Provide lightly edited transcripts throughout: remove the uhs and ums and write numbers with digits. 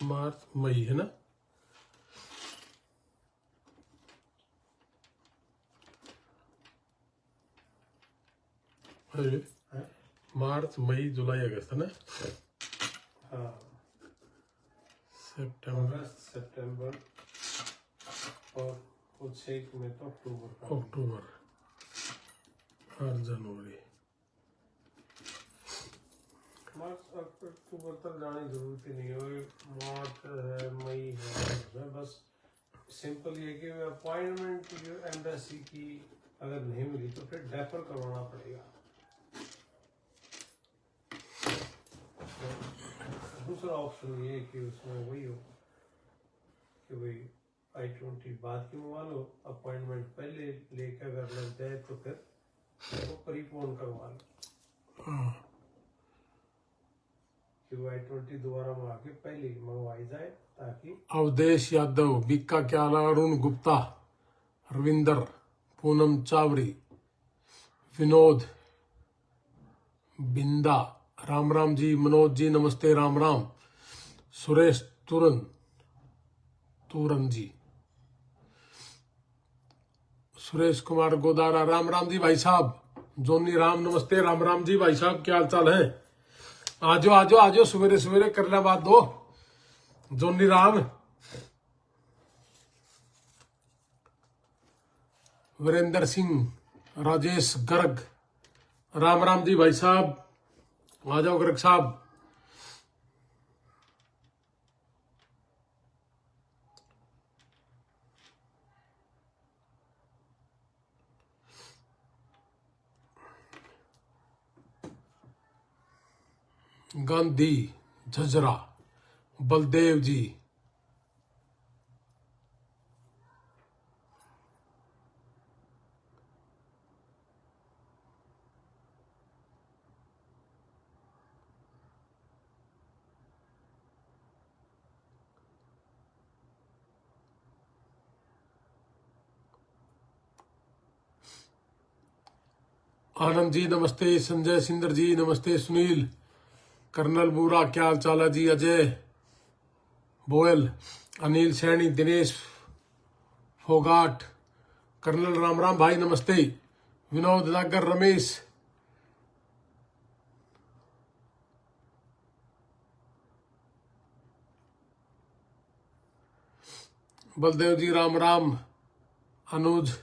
मार्च मई है ना। अरे मार्च मई जुलाई अगस्त है ना। हाँ, सितंबर अगस्त सितंबर और कुछ एक में तो अक्टूबर का। अक्टूबर और जनवरी। मार्च अक्टूबर तक जाने की जरूरत ही नहीं है। मार्च है, मई है, बस सिंपल ये कि अपॉइंटमेंट जो एम्बेसी की अगर नहीं मिली तो फिर डेफर करवाना पड़ेगा। दूसरा ऑप्शन ये है कि उसमें वही हो कि भाई I-20 बाद की मंगवा लो, अपॉइंटमेंट पहले लेके अगर लग जाए तो फिर वो प्रीपोन करवा लो कि वो I-20 दोबारा मंगा के पहले ही मंगवाई जाए ताकि। अवधेश यादव, बिक्का क्याला, अरुण गुप्ता, रविंदर, पूनम चावरी, विनोद, बिंदा, राम राम जी, मनोज जी नमस्ते, राम राम, सुरेश तुरन जी, सुरेश कुमार गोदारा, राम राम जी भाई साहब, जोनी राम नमस्ते, राम राम जी भाई साहब, क्या हाल चाल है? आजो आजो आजो, सवेरे सवेरे कर ला बात दो। जोनी राम, वीरेंद्र सिंह, राजेश गर्ग, राम राम जी भाई साहब, आ जाओ गर्ग साहब। गांधी, झझरा, बलदेव जी, आनंद जी नमस्ते, संजय सिंदर जी नमस्ते, सुनील, कर्नल बूरा क्या हाल चाल है जी, अजय बोयल, अनिल सैनी, दिनेश फोगाट, कर्नल राम राम भाई नमस्ते, विनोद नागर, रमेश, बलदेव जी राम राम, अनुज,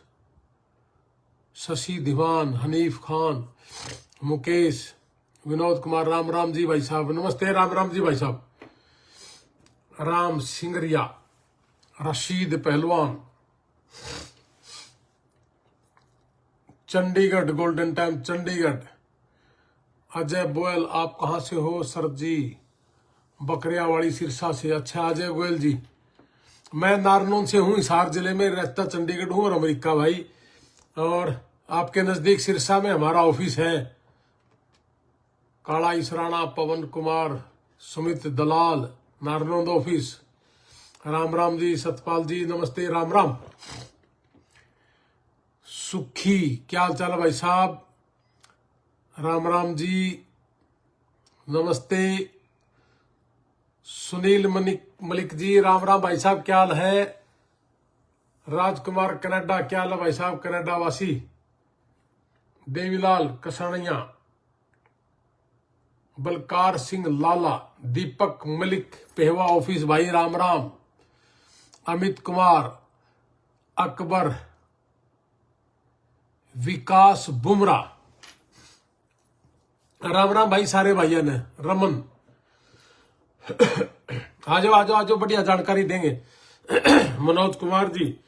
शशि धीमान, हनीफ खान, मुकेश, विनोद कुमार, राम राम जी भाई साहब, नमस्ते राम राम जी भाई साहब, राम सिंगरिया, रशीद पहलवान, चंडीगढ़, गोल्डन टाइम चंडीगढ़, अजय गोयल, आप कहाँ से हो सर जी? बकरियावाड़ी सिरसा से। अच्छा अजय गोयल जी, मैं नारनौल से हूँ, हिसार जिले में, रहता चंडीगढ़ हूँ और अमेरिका भाई। और आपके नजदीक सिरसा में हमारा ऑफिस है। काला इसराना, पवन कुमार, सुमित दलाल, नारनौल ऑफिस। राम राम जी, सतपाल जी नमस्ते, राम राम। सुखी, क्या हाल चाल है भाई साहब? राम राम जी नमस्ते। सुनील मलिक जी, राम राम भाई साहब, क्या हाल है? राजकुमार कनाडा, क्या हाल है भाई साहब, कनाडा वासी। देवीलाल कसाणिया, बलकार सिंह लाला, दीपक मलिक, पेहवा ऑफिस भाई, राम राम। अमित कुमार, अकबर, विकास बुमरा, राम राम भाई सारे भाइयों ने। रमन, आजो आजो आजो, बढ़िया जानकारी देंगे। मनोज कुमार जी,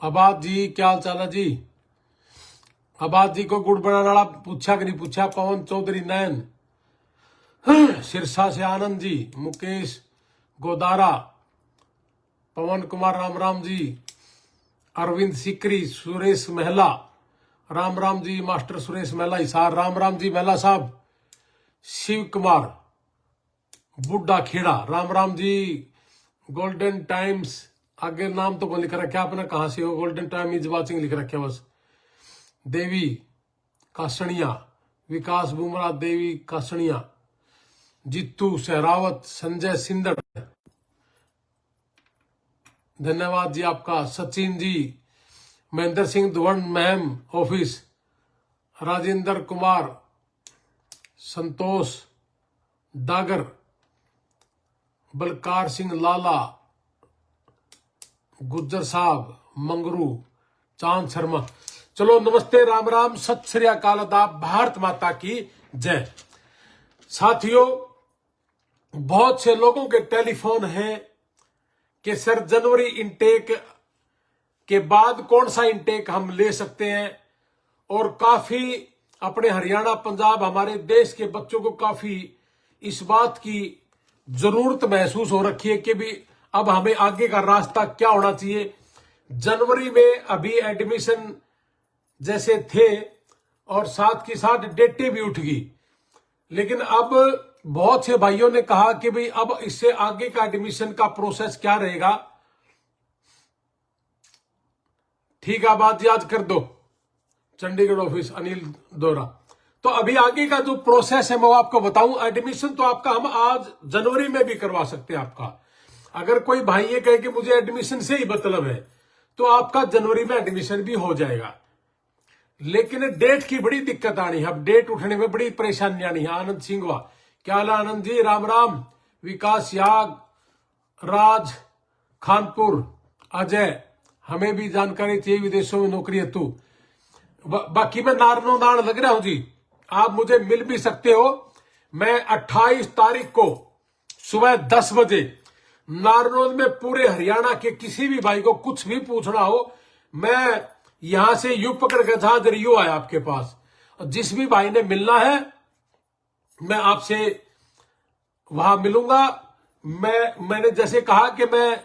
आबाद जी, क्या हाल चाल है जी? आबाद जी को गुड़ बनाने वाला पूछा कि नहीं पूछा? पवन चौधरी नयन, सिरसा से आनंद जी, मुकेश गोदारा, पवन कुमार, राम राम जी। अरविंद सिकरी, सुरेश महला, राम राम जी। मास्टर सुरेश महला हिसार, राम राम जी महला साहब। शिव कुमार, बुड्ढा खेड़ा, राम राम जी। गोल्डन टाइम्स आगे नाम तो कौन लिख रखा है अपना, कहां से हो, गोल्डन टाइम इज वाचिंग लिख रखा है बस। देवी कासनिया, विकास बुमराह, देवी कासनिया, जीतू सहरावत, संजय सिंदड़, धन्यवाद जी आपका। सचिन जी, महेंद्र सिंह धवन महम ऑफिस, राजेंद्र कुमार, संतोष डागर, बलकार सिंह लाला, गुज्जर साहब, मंगरू, चांद शर्मा। चलो नमस्ते, राम राम, सत श्री अकाल, आदाब, भारत माता की जय। साथियों, बहुत से लोगों के टेलीफोन हैं कि सर जनवरी इनटेक के बाद कौन सा इनटेक हम ले सकते हैं, और काफी अपने हरियाणा पंजाब हमारे देश के बच्चों को काफी इस बात की जरूरत महसूस हो रखी है कि भी अब हमें आगे का रास्ता क्या होना चाहिए। जनवरी में अभी एडमिशन जैसे थे और साथ के साथ डेटें भी उठ गई, लेकिन अब बहुत से भाइयों ने कहा कि भाई अब इससे आगे का एडमिशन का प्रोसेस क्या रहेगा। ठीक है, बात याद कर दो, चंडीगढ़ ऑफिस अनिल दोरा। तो अभी आगे का जो प्रोसेस है मैं आपको बताऊं। एडमिशन तो आपका हम आज जनवरी में भी करवा सकते हैं आपका। अगर कोई भाई ये कहे कि मुझे एडमिशन से ही मतलब है, तो आपका जनवरी में एडमिशन भी हो जाएगा। लेकिन डेट की बड़ी दिक्कत आनी है, अब डेट उठने में बड़ी परेशानी आनी है। आनंद सिंघवा, क्या हाल है आनंद जी, राम राम। विकास याग, राज खानपुर, अजय, हमें भी जानकारी चाहिए विदेशों में नौकरी हेतु। बाकी मैं नारनो दान लग रहा हूं जी, आप मुझे मिल भी सकते हो। मैं 28 तारीख को सुबह 10 बजे नारनौल में पूरे हरियाणा के किसी भी भाई को कुछ भी पूछना हो, मैं यहां से यू पकड़ के जहां यू आया आपके पास। जिस भी भाई ने मिलना है मैं आपसे वहां मिलूंगा। मैंने जैसे कहा कि मैं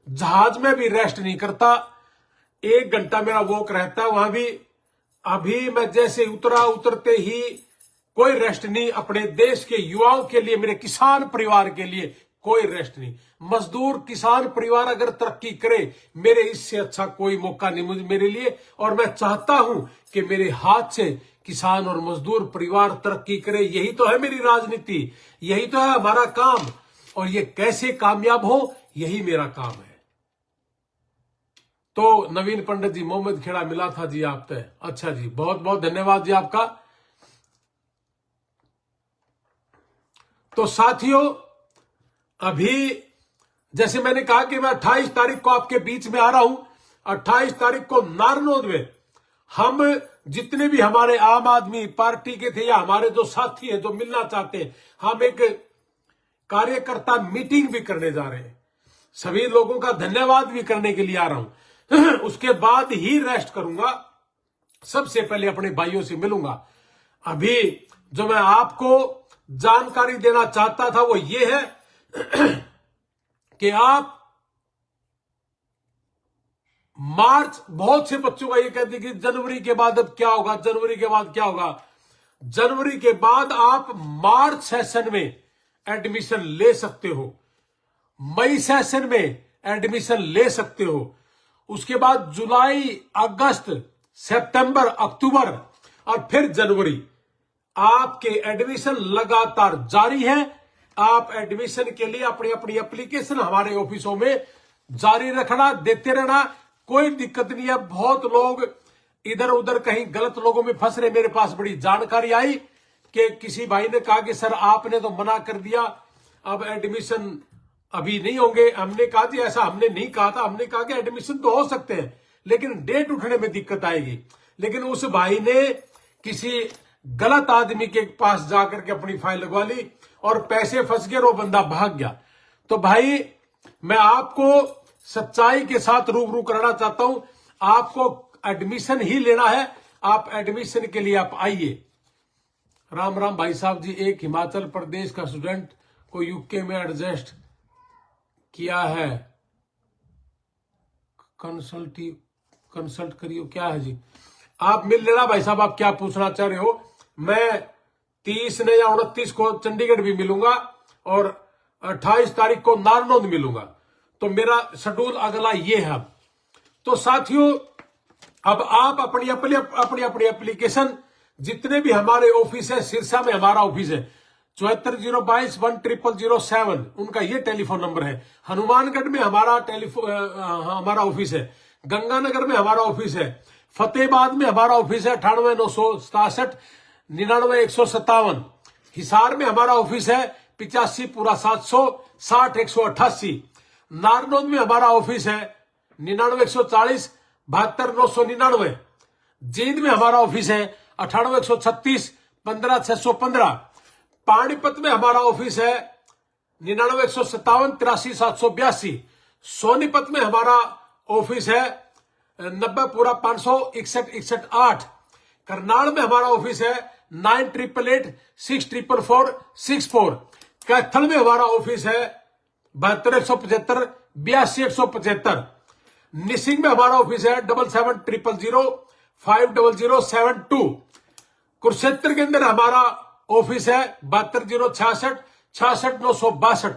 जहाज में भी रेस्ट नहीं करता, 1 घंटा मेरा वॉक रहता है वहां भी। अभी मैं जैसे उतरा, उतरते ही कोई रेस्ट नहीं। अपने देश के युवाओं के लिए, मेरे किसान परिवार के लिए कोई रेस्ट नहीं। मजदूर किसान परिवार अगर तरक्की करे, मेरे इससे अच्छा कोई मौका नहीं मुझे मेरे लिए। और मैं चाहता हूं कि मेरे हाथ से किसान और मजदूर परिवार तरक्की करे। यही तो है मेरी राजनीति, यही तो है हमारा काम। और ये कैसे कामयाब हो, यही मेरा काम है। तो नवीन पंडित जी, मोहम्मद खेड़ा मिला था जी आप पे, अच्छा जी, बहुत बहुत धन्यवाद जी आपका। तो साथियों, अभी जैसे मैंने कहा कि मैं 28 तारीख को आपके बीच में आ रहा हूं। 28 तारीख को नारनौल में हम जितने भी हमारे आम आदमी पार्टी के थे या हमारे जो साथी हैं जो मिलना चाहते हैं, हम एक कार्यकर्ता मीटिंग भी करने जा रहे हैं। सभी लोगों का धन्यवाद भी करने के लिए आ रहा हूं। उसके बाद ही रेस्ट करूंगा। सबसे पहले अपने भाइयों से मिलूंगा। अभी जो मैं आपको जानकारी देना चाहता था वो ये है कि आप मार्च, बहुत से बच्चों का ये कहते कि जनवरी के बाद अब क्या होगा, जनवरी के बाद क्या होगा। जनवरी के बाद आप मार्च सेशन में एडमिशन ले सकते हो, मई सेशन में एडमिशन ले सकते हो। उसके बाद जुलाई, अगस्त, सितंबर, अक्टूबर और फिर जनवरी आपके एडमिशन लगातार जारी है। आप एडमिशन के लिए अपनी अपनी एप्लीकेशन हमारे ऑफिसों में जारी रखना, देते रहना, कोई दिक्कत नहीं है। बहुत लोग इधर उधर कहीं गलत लोगों में फंस रहे। मेरे पास बड़ी जानकारी आई कि किसी भाई ने कहा कि सर आपने तो मना कर दिया, अब एडमिशन अभी नहीं होंगे। हमने कहा जी ऐसा हमने नहीं कहा था, हमने कहा कि एडमिशन तो हो सकते हैं लेकिन डेट उठने में दिक्कत आएगी। लेकिन उस भाई ने किसी गलत आदमी के पास जाकर के अपनी फाइल लगवा ली और पैसे फंस गए और वो बंदा भाग गया। तो भाई मैं आपको सच्चाई के साथ रूबरू कराना चाहता हूं। आपको एडमिशन ही लेना है, आप एडमिशन के लिए आप आइए। राम राम भाई साहब जी। एक हिमाचल प्रदेश का स्टूडेंट को यूके में एडजस्ट किया है, कंसल्ट करियो, क्या है जी? आप मिल लेना भाई साहब, आप क्या पूछना चाह रहे हो। मैं 30 ने या 29 को चंडीगढ़ भी मिलूंगा और 28 तारीख को नारनौल मिलूंगा। तो मेरा शेड्यूल अगला ये है। तो साथियों, अब आप अपनी अपनी एप्लीकेशन, जितने भी हमारे ऑफिस है, सिरसा में हमारा ऑफिस है 7402210007, उनका ये टेलीफोन नंबर है। हनुमानगढ़ में हमारा हमारा ऑफिस है, गंगानगर में हमारा ऑफिस है, फतेहाबाद में हमारा ऑफिस है 98,967 99,157, हिसार में हमारा ऑफिस है 85 पूरा 700 60 188, नारनौंद में हमारा ऑफिस है 99,140 72,999, जींद में हमारा ऑफिस है 98,136 15,615, पानीपत में हमारा ऑफिस है 99,157 83,782, सोनीपत में हमारा ऑफिस है 90 पूरा 500 61 61 8, करनाल में हमारा ऑफिस है 9888 6444 64, कैथल में हमारा ऑफिस है 72,175 82,175, निसिंग में हमारा ऑफिस है 7700 50072, कुरुक्षेत्र के अंदर हमारा ऑफिस है 72,066 66,962,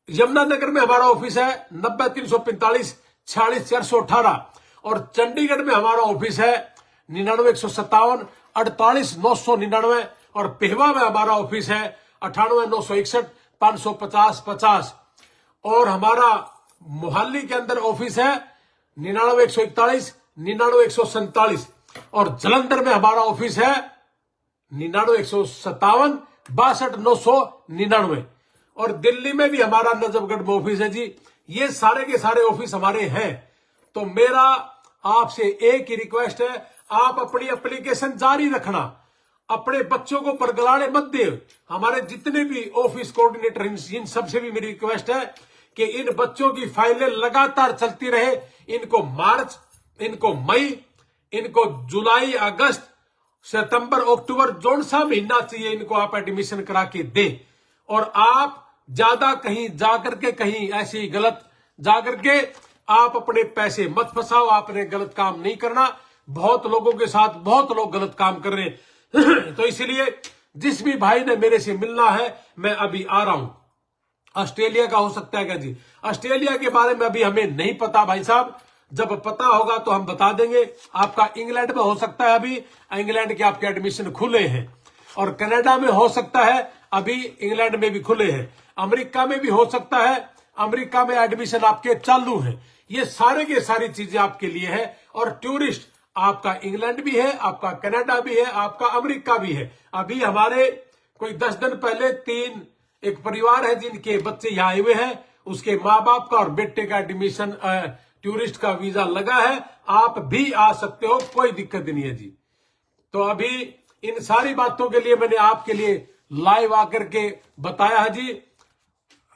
यमुनानगर में हमारा ऑफिस है 90,345 46,418, और चंडीगढ़ में हमारा ऑफिस है 99,157 48,999, और पेहवा में हमारा ऑफिस है 98,961 550 50, और हमारा मोहाली के अंदर ऑफिस है 99,141 99,147, और जलंधर में हमारा ऑफिस है 99,157 62,999, और दिल्ली में भी हमारा नजफगढ़ में ऑफिस है जी। ये सारे के सारे ऑफिस हमारे हैं। तो मेरा आपसे एक ही रिक्वेस्ट है, आप अपनी एप्लीकेशन जारी रखना, अपने बच्चों को परगलाने मत दे। हमारे जितने भी ऑफिस कोऑर्डिनेटर, इन सबसे भी मेरी रिक्वेस्ट है कि इन बच्चों की फाइलें लगातार चलती रहे। इनको मार्च, इनको मई, इनको जुलाई, अगस्त, सितंबर, अक्टूबर, जोन सा महीना चाहिए, इनको आप एडमिशन करा के दें। और आप ज्यादा कहीं जाकर के, कहीं ऐसी गलत जाकर के आप अपने पैसे मत फंसाओ। आपने गलत काम नहीं करना। बहुत लोगों के साथ बहुत लोग गलत काम कर रहे हैं। तो इसलिए जिस भी भाई ने मेरे से मिलना है, मैं अभी आ रहा हूं। ऑस्ट्रेलिया का हो सकता है क्या जी? ऑस्ट्रेलिया के बारे में अभी हमें नहीं पता भाई साहब, जब पता होगा तो हम बता देंगे। आपका इंग्लैंड में हो सकता है, अभी इंग्लैंड के आपके एडमिशन खुले हैं, और कनाडा में हो सकता है, अभी इंग्लैंड में भी खुले हैं, अमेरिका में भी हो सकता है, अमेरिका में एडमिशन आपके चालू हैं। ये सारे के सारी चीजें आपके लिए है। और टूरिस्ट आपका इंग्लैंड भी है, आपका कनाडा भी है, आपका अमेरिका भी है। अभी हमारे कोई 10 दिन पहले एक परिवार है जिनके बच्चे यहाँ आए हुए हैं, उसके माँ बाप का और बेटे का एडमिशन टूरिस्ट का वीजा लगा है। आप भी आ सकते हो, कोई दिक्कत नहीं है जी। तो अभी इन सारी बातों के लिए मैंने आपके लिए लाइव आकर के बताया है जी।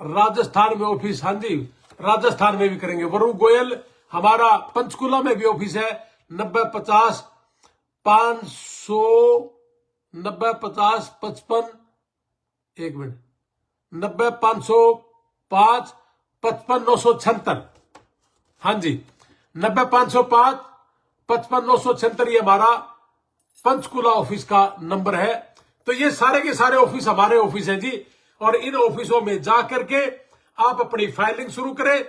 राजस्थान में ऑफिस, हाँ जी, राजस्थान में भी करेंगे। वरुण गोयल हमारा पंचकुला में भी ऑफिस है 9050 500 9050 55 एक मिनट 90,505 55,976, हाँ जी 90,505 55,976, ये हमारा पंचकुला ऑफिस का नंबर है। तो ये सारे के सारे ऑफिस हमारे ऑफिस हैं जी। और इन ऑफिसों में जाकर के आप अपनी फाइलिंग शुरू करें,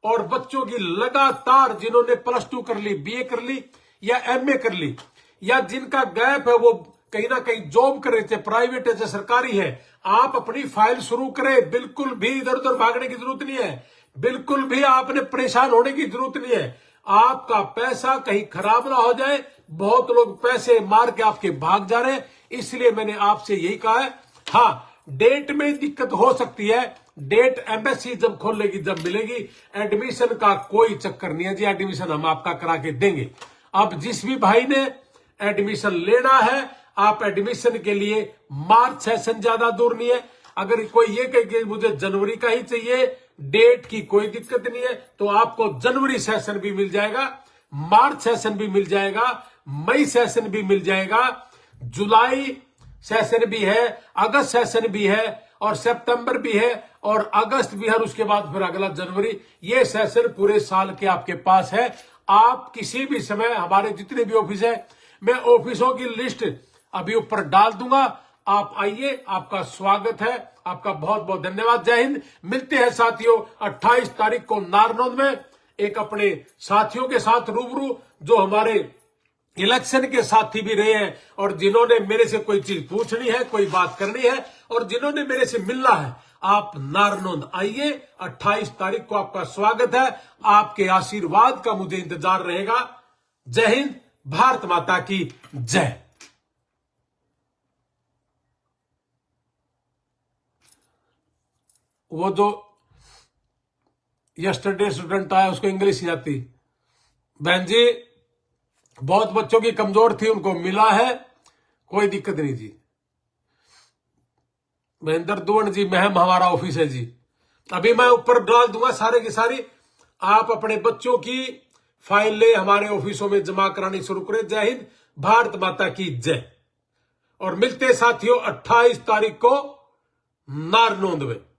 और बच्चों की लगातार, जिन्होंने +2 कर ली, BA कर ली या MA कर ली, या जिनका गैप है वो कहीं ना कहीं जॉब कर रहे थे, प्राइवेट है या सरकारी है, आप अपनी फाइल शुरू करें। बिल्कुल भी इधर उधर भागने की जरूरत नहीं है, बिल्कुल भी आपने परेशान होने की जरूरत नहीं है। आपका पैसा कहीं खराब ना हो जाए। बहुत लोग पैसे मार के आपके भाग जा रहे हैं, इसलिए मैंने आपसे यही कहा है। हाँ, डेट में दिक्कत हो सकती है, डेट एम्बेसी जब खोलेगी जब मिलेगी। एडमिशन का कोई चक्कर नहीं है जी, एडमिशन हम आपका करा के देंगे। अब जिस भी भाई ने एडमिशन लेना है, आप एडमिशन के लिए मार्च सेशन ज्यादा दूर नहीं है। अगर कोई ये कहे कि मुझे जनवरी का ही चाहिए, डेट की कोई दिक्कत नहीं है, तो आपको जनवरी सेशन भी मिल जाएगा, मार्च सेशन भी मिल जाएगा, मई सेशन भी मिल जाएगा, जुलाई सेशन भी है, अगस्त सेशन भी है, और सितंबर भी है, और अगस्त भी है, और उसके बाद फिर अगला जनवरी। ये सेशन पूरे साल के आपके पास है। आप किसी भी समय, हमारे जितने भी ऑफिस है, मैं ऑफिसों की लिस्ट अभी ऊपर डाल दूंगा, आप आइए, आपका स्वागत है, आपका बहुत बहुत धन्यवाद। जय हिंद। मिलते हैं साथियों 28 तारीख को नारनौंद में एक अपने साथियों के साथ रूबरू, जो हमारे इलेक्शन के साथी भी रहे हैं और जिन्होंने मेरे से कोई चीज पूछनी है, कोई बात करनी है और जिन्होंने मेरे से मिलना है। आप नारनौंद आइए, 28 तारीख को आपका स्वागत है। आपके आशीर्वाद का मुझे इंतजार रहेगा। जय हिंद, भारत माता की जय। वो जो यस्टरडे स्टूडेंट आया उसको इंग्लिश नहीं आती, बहन जी, बहुत बच्चों की कमजोर थी, उनको मिला है, कोई दिक्कत नहीं जी। महेंद्र दुवन जी, महम हमारा ऑफिस है जी। अभी मैं ऊपर डाल दूंगा सारे की सारी, आप अपने बच्चों की फाइलें हमारे ऑफिसों में जमा करानी शुरू करें। जय हिंद, भारत माता की जय। और मिलते साथियों 28 तारीख को नारनौंद में।